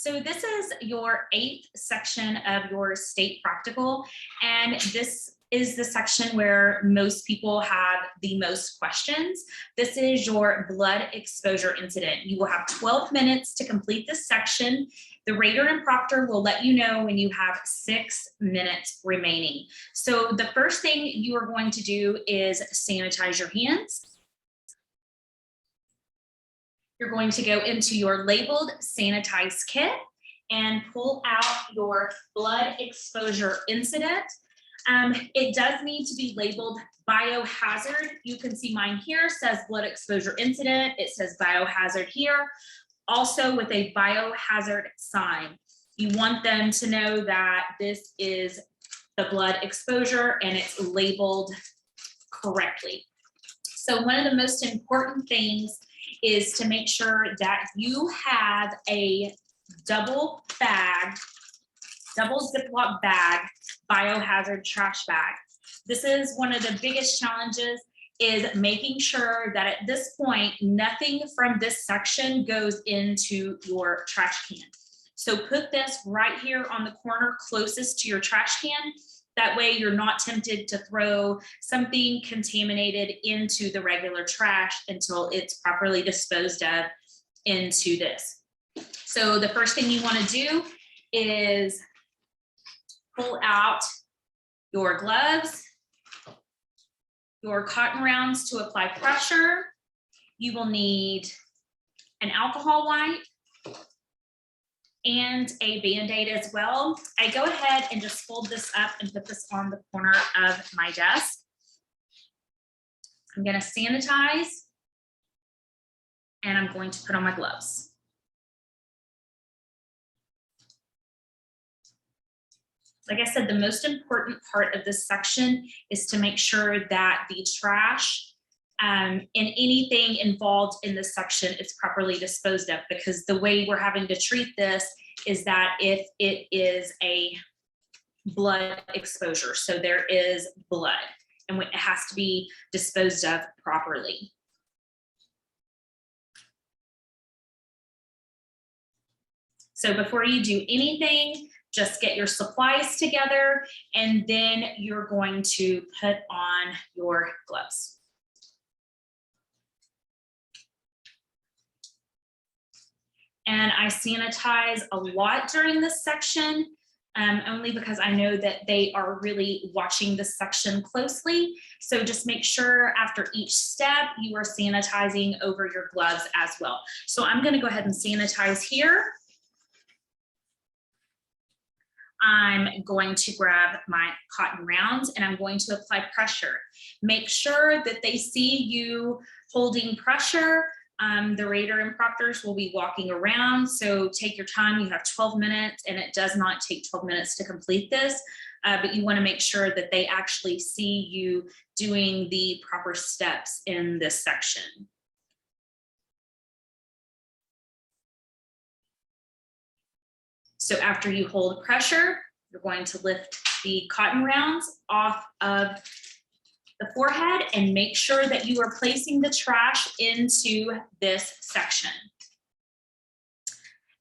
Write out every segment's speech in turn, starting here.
So this is your 8th section of your state practical, and this is the section where most people have the most questions. This is your blood exposure incident. You will have 12 minutes to complete this section. The rater and proctor will let you know when you have 6 minutes remaining. So the first thing you are going to do is sanitize your hands. You're going to go into your labeled sanitize kit and pull out your blood exposure incident. It does need to be labeled biohazard. You can see mine here says blood exposure incident. It says biohazard here, also with a biohazard sign. You want them to know that this is the blood exposure and it's labeled correctly. So one of the most important things is to make sure that you have a double Ziploc bag, biohazard trash bag. This is one of the biggest challenges, is making sure that at this point, nothing from this section goes into your trash can. So put this right here on the corner closest to your trash can. That way you're not tempted to throw something contaminated into the regular trash until it's properly disposed of into this. So the first thing you want to do is pull out your gloves, your cotton rounds to apply pressure. You will need an alcohol wipe and a Band-Aid as well. I go ahead and just fold this up and put this on the corner of my desk. I'm going to sanitize and I'm going to put on my gloves. Like I said, the most important part of this section is to make sure that the trash and anything involved in this section is properly disposed of, because the way we're having to treat this is that if it is a blood exposure, so there is blood and it has to be disposed of properly. So before you do anything, just get your supplies together and then you're going to put on your gloves. And I sanitize a lot during this section, only because I know that they are really watching this section closely. So just make sure after each step you are sanitizing over your gloves as well. So I'm going to go ahead and sanitize here. I'm going to grab my cotton rounds and I'm going to apply pressure. Make sure that they see you holding pressure. The rater and proctors will be walking around, so take your time. You have 12 minutes and it does not take 12 minutes to complete this, but you want to make sure that they actually see you doing the proper steps in this section. So after you hold pressure, you're going to lift the cotton rounds off of the forehead and make sure that you are placing the trash into this section.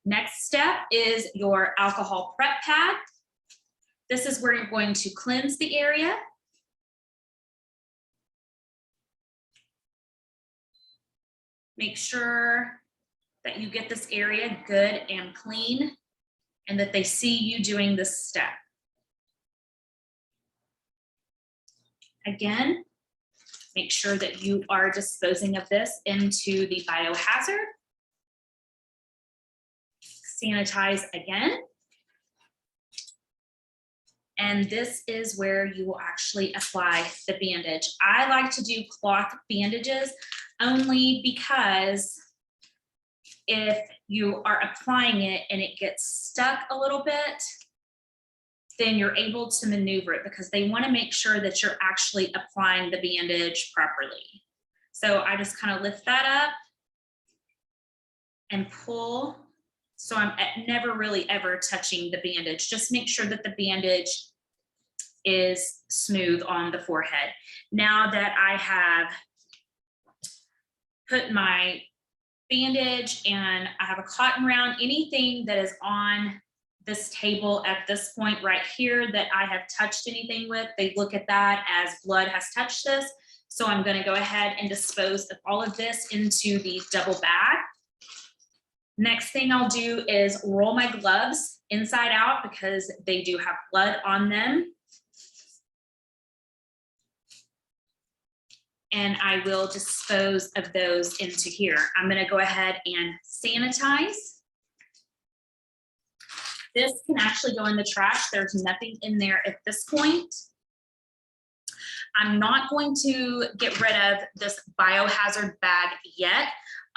Next step is your alcohol prep pad. This is where you're going to cleanse the area. Make sure that you get this area good and clean and that they see you doing this step. Again, make sure that you are disposing of this into the biohazard. Sanitize again. And this is where you will actually apply the bandage. I like to do cloth bandages only because if you are applying it and it gets stuck a little bit, then you're able to maneuver it, because they want to make sure that you're actually applying the bandage properly. So I just kind of lift that up and pull. So I'm never really ever touching the bandage. Just make sure that the bandage is smooth on the forehead. Now that I have put my bandage and I have a cotton round, anything that is on this table at this point right here that I have touched anything with, they look at that as blood has touched this. So I'm going to go ahead and dispose of all of this into the double bag. Next thing I'll do is roll my gloves inside out because they do have blood on them. And I will dispose of those into here. I'm going to go ahead and sanitize. This can actually go in the trash. There's nothing in there at this point. I'm not going to get rid of this biohazard bag yet,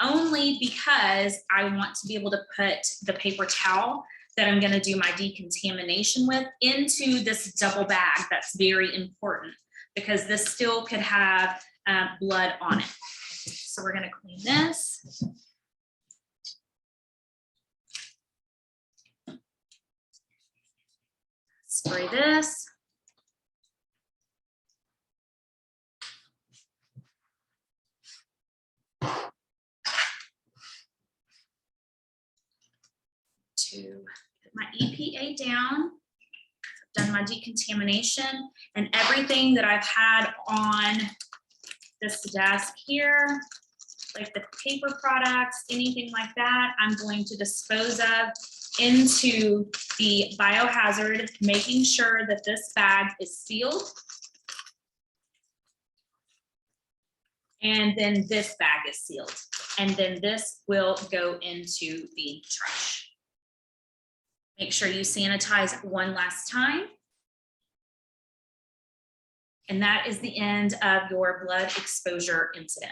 only because I want to be able to put the paper towel that I'm going to do my decontamination with into this double bag. That's very important because this still could have blood on it. So we're going to clean this. Spray this. To put my EPA down. I've done my decontamination and everything that I've had on this desk here, like the paper products, anything like that, I'm going to dispose of into the biohazard, making sure that this bag is sealed. And then this bag is sealed. And then this will go into the trash. Make sure you sanitize one last time. And that is the end of your blood exposure incident.